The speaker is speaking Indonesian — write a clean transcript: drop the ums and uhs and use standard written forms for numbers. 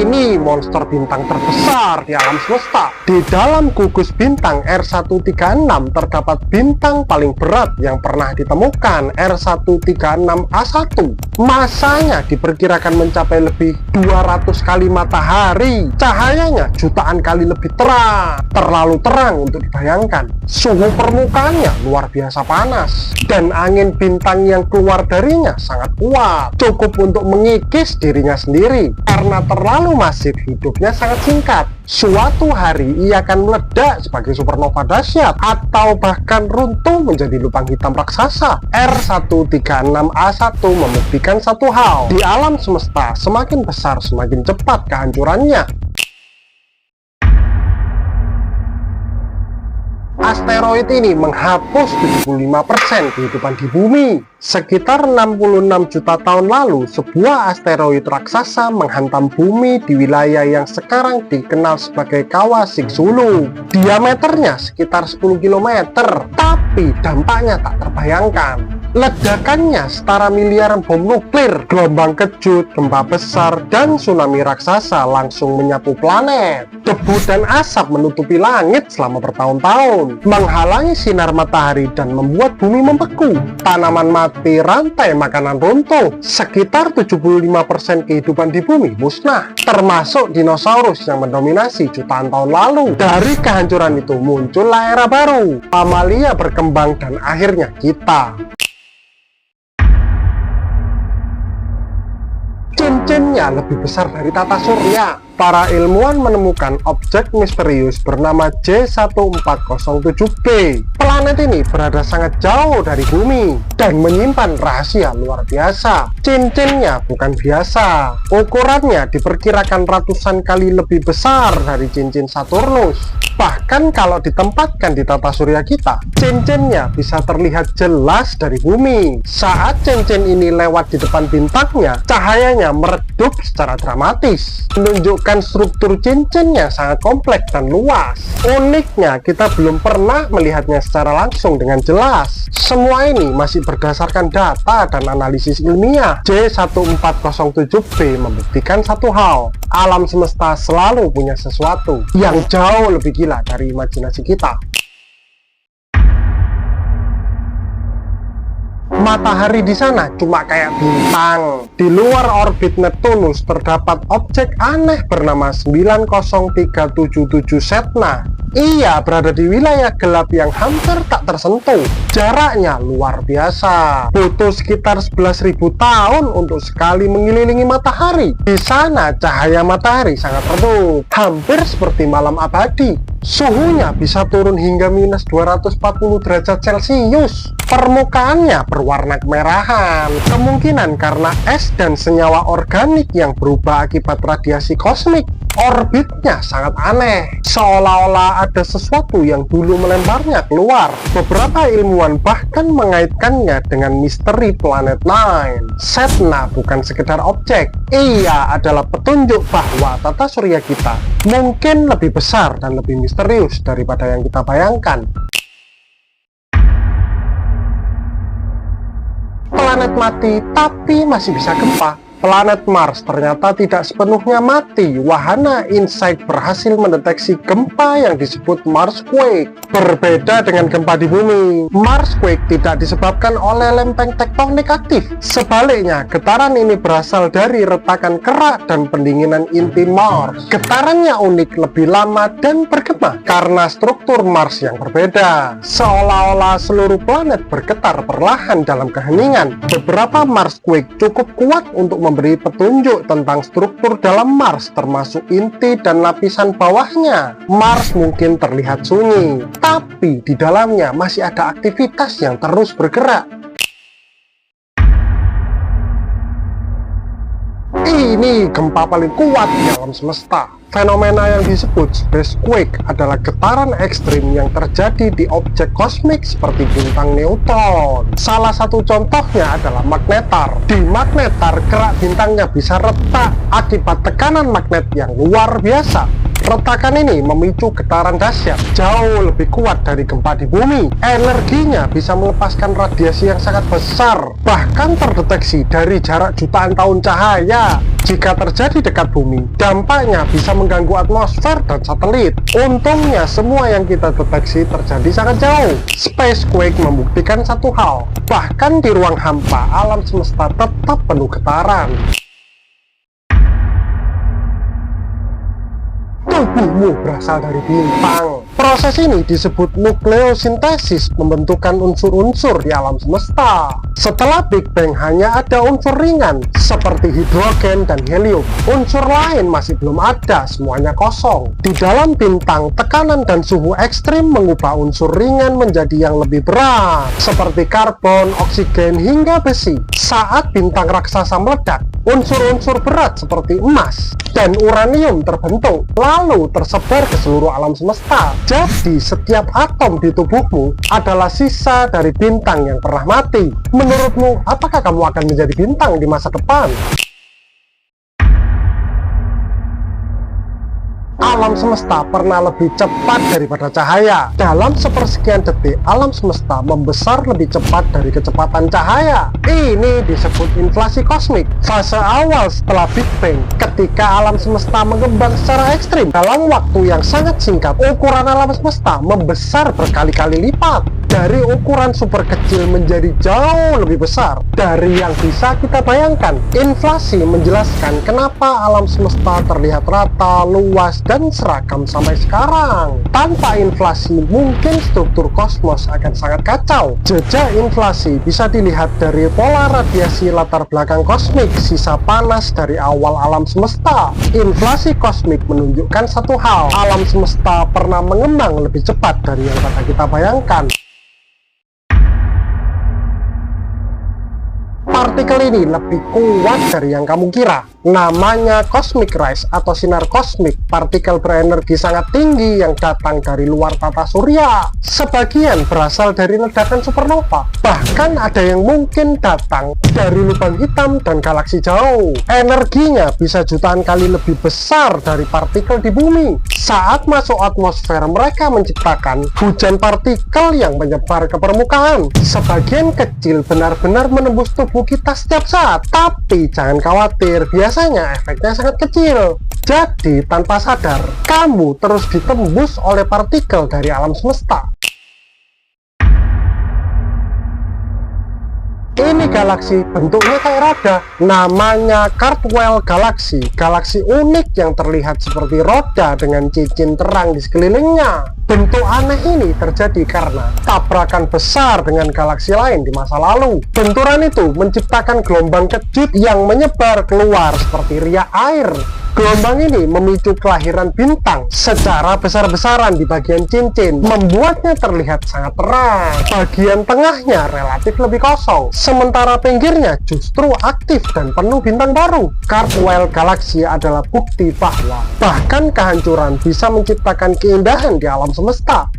Ini monster bintang terbesar di alam semesta. Di dalam gugus bintang R136 terdapat bintang paling berat yang pernah ditemukan, R136A1. Masanya diperkirakan mencapai lebih 200 kali matahari. Cahayanya jutaan kali lebih terang. Terlalu terang untuk dibayangkan. Suhu permukaannya luar biasa panas. Dan angin bintang yang keluar darinya sangat kuat. Cukup untuk mengikis dirinya sendiri. Karena terlalu masif, hidupnya sangat singkat. Suatu hari ia akan meledak sebagai supernova dahsyat atau bahkan runtuh menjadi lubang hitam raksasa. R136A1 membuktikan satu hal, di alam semesta semakin besar semakin cepat kehancurannya. Asteroid ini menghapus 75% kehidupan di bumi. Sekitar 66 juta tahun lalu, sebuah asteroid raksasa menghantam bumi di wilayah yang sekarang dikenal sebagai Kawah Chicxulub. Diameternya sekitar 10 km, tapi dampaknya tak terbayangkan. Ledakannya setara miliaran bom nuklir, gelombang kejut, gempa besar, dan tsunami raksasa langsung menyapu planet. Debu dan asap menutupi langit selama bertahun-tahun, menghalangi sinar matahari dan membuat bumi membeku. Tanaman mati, rantai makanan runtuh. Sekitar 75% kehidupan di bumi musnah, termasuk dinosaurus yang mendominasi jutaan tahun lalu. Dari kehancuran itu muncullah era baru. Mamalia berkembang dan akhirnya kita. Cincinnya lebih besar dari tata surya. Para ilmuwan menemukan objek misterius bernama J1407b. Planet ini berada sangat jauh dari bumi dan menyimpan rahasia luar biasa. Cincinnya bukan biasa. Ukurannya diperkirakan ratusan kali lebih besar dari cincin Saturnus. Bahkan kalau ditempatkan di tata surya kita, cincinnya bisa terlihat jelas dari bumi. Saat cincin ini lewat di depan bintangnya, cahayanya meredup secara dramatis, menunjukkan struktur cincinnya sangat kompleks dan luas. Uniknya, kita belum pernah melihatnya secara langsung dengan jelas. Semua ini masih berdasarkan data dan analisis ilmiah. J1407b membuktikan satu hal, alam semesta selalu punya sesuatu yang jauh lebih gila dari imajinasi kita. Matahari di sana cuma kayak bintang. Di luar orbit Neptunus terdapat objek aneh bernama 90377 Sedna. Ia berada di wilayah gelap yang hampir tak tersentuh. Jaraknya luar biasa. Butuh sekitar 11.000 tahun untuk sekali mengelilingi matahari. Di sana cahaya matahari sangat redup, hampir seperti malam abadi. Suhunya bisa turun hingga minus 240 derajat Celcius. Permukaannya berwarna kemerahan, kemungkinan karena es dan senyawa organik yang berubah akibat radiasi kosmik. Orbitnya sangat aneh, seolah-olah ada sesuatu yang dulu melemparnya keluar. Beberapa ilmuwan bahkan mengaitkannya dengan misteri planet Nine. Sedna bukan sekedar objek, ia adalah petunjuk bahwa tata surya kita mungkin lebih besar dan lebih misterius daripada yang kita bayangkan. Planet mati tapi masih bisa gempa. Planet Mars ternyata tidak sepenuhnya mati. Wahana InSight berhasil mendeteksi gempa yang disebut Marsquake. Berbeda dengan gempa di bumi, Marsquake tidak disebabkan oleh lempeng tektonik aktif. Sebaliknya, getaran ini berasal dari retakan kerak dan pendinginan inti Mars. Getarannya unik, lebih lama dan bergema karena struktur Mars yang berbeda. Seolah-olah seluruh planet bergetar perlahan dalam keheningan. Beberapa Marsquake cukup kuat untuk memberi petunjuk tentang struktur dalam Mars, termasuk inti dan lapisan bawahnya. Mars mungkin terlihat sunyi, tapi di dalamnya masih ada aktivitas yang terus bergerak. Ini gempa paling kuat di alam semesta. Fenomena yang disebut spacequake adalah getaran ekstrim yang terjadi di objek kosmik seperti bintang neutron. Salah satu contohnya adalah magnetar. Di magnetar, kerak bintangnya bisa retak akibat tekanan magnet yang luar biasa. Retakan ini memicu getaran dahsyat jauh lebih kuat dari gempa di bumi. Energinya bisa melepaskan radiasi yang sangat besar, bahkan terdeteksi dari jarak jutaan tahun cahaya. Jika terjadi dekat bumi, dampaknya bisa mengganggu atmosfer dan satelit. Untungnya semua yang kita deteksi terjadi sangat jauh. Spacequake membuktikan satu hal, bahkan di ruang hampa, alam semesta tetap penuh getaran. Tubuhmu berasal dari bintang. Proses ini disebut nukleosintesis, pembentukan unsur-unsur di alam semesta. Setelah Big Bang hanya ada unsur ringan seperti hidrogen dan helium. Unsur lain masih belum ada, semuanya kosong. Di dalam bintang, tekanan dan suhu ekstrim mengubah unsur ringan menjadi yang lebih berat, seperti karbon, oksigen, hingga besi. Saat bintang raksasa meledak, unsur-unsur berat seperti emas dan uranium terbentuk, lalu tersebar ke seluruh alam semesta. Jadi, setiap atom di tubuhmu adalah sisa dari bintang yang pernah mati. Menurutmu, apakah kamu akan menjadi bintang di masa depan? Alam semesta pernah lebih cepat daripada cahaya. Dalam sepersekian detik, alam semesta membesar lebih cepat dari kecepatan cahaya. Ini disebut inflasi kosmik. Fase awal setelah Big Bang, ketika alam semesta mengembang secara ekstrim. Dalam waktu yang sangat singkat, ukuran alam semesta membesar berkali-kali lipat. Dari ukuran super kecil menjadi jauh lebih besar dari yang bisa kita bayangkan. Inflasi menjelaskan kenapa alam semesta terlihat rata, luas, dan seragam sampai sekarang. Tanpa inflasi, mungkin struktur kosmos akan sangat kacau. Jejak inflasi bisa dilihat dari pola radiasi latar belakang kosmik, sisa panas dari awal alam semesta. Inflasi kosmik menunjukkan satu hal, alam semesta pernah mengembang lebih cepat dari yang dapat kita bayangkan. Partikel ini lebih kuat dari yang kamu kira. Namanya cosmic rays atau sinar kosmik, partikel berenergi sangat tinggi yang datang dari luar tata surya. Sebagian berasal dari ledakan supernova, bahkan ada yang mungkin datang dari lubang hitam dan galaksi jauh. Energinya bisa jutaan kali lebih besar dari partikel di bumi. Saat masuk atmosfer, mereka menciptakan hujan partikel yang menyebar ke permukaan. Sebagian kecil benar-benar menembus tubuh kita setiap saat, tapi jangan khawatir, biasanya efeknya sangat kecil. Jadi tanpa sadar, kamu terus ditembus oleh partikel dari alam semesta. Ini galaksi bentuknya kayak roda, namanya Cardwell Galaxy. Galaksi unik yang terlihat seperti roda dengan cincin terang di sekelilingnya. Bentuk aneh ini terjadi karena tabrakan besar dengan galaksi lain di masa lalu. Benturan itu menciptakan gelombang kejut yang menyebar keluar seperti riak air. Gelombang ini memicu kelahiran bintang secara besar-besaran di bagian cincin, membuatnya terlihat sangat terang. Bagian tengahnya relatif lebih kosong, sementara pinggirnya justru aktif dan penuh bintang baru. Cardwell Galaxy adalah bukti bahwa bahkan kehancuran bisa menciptakan keindahan di alam semesta.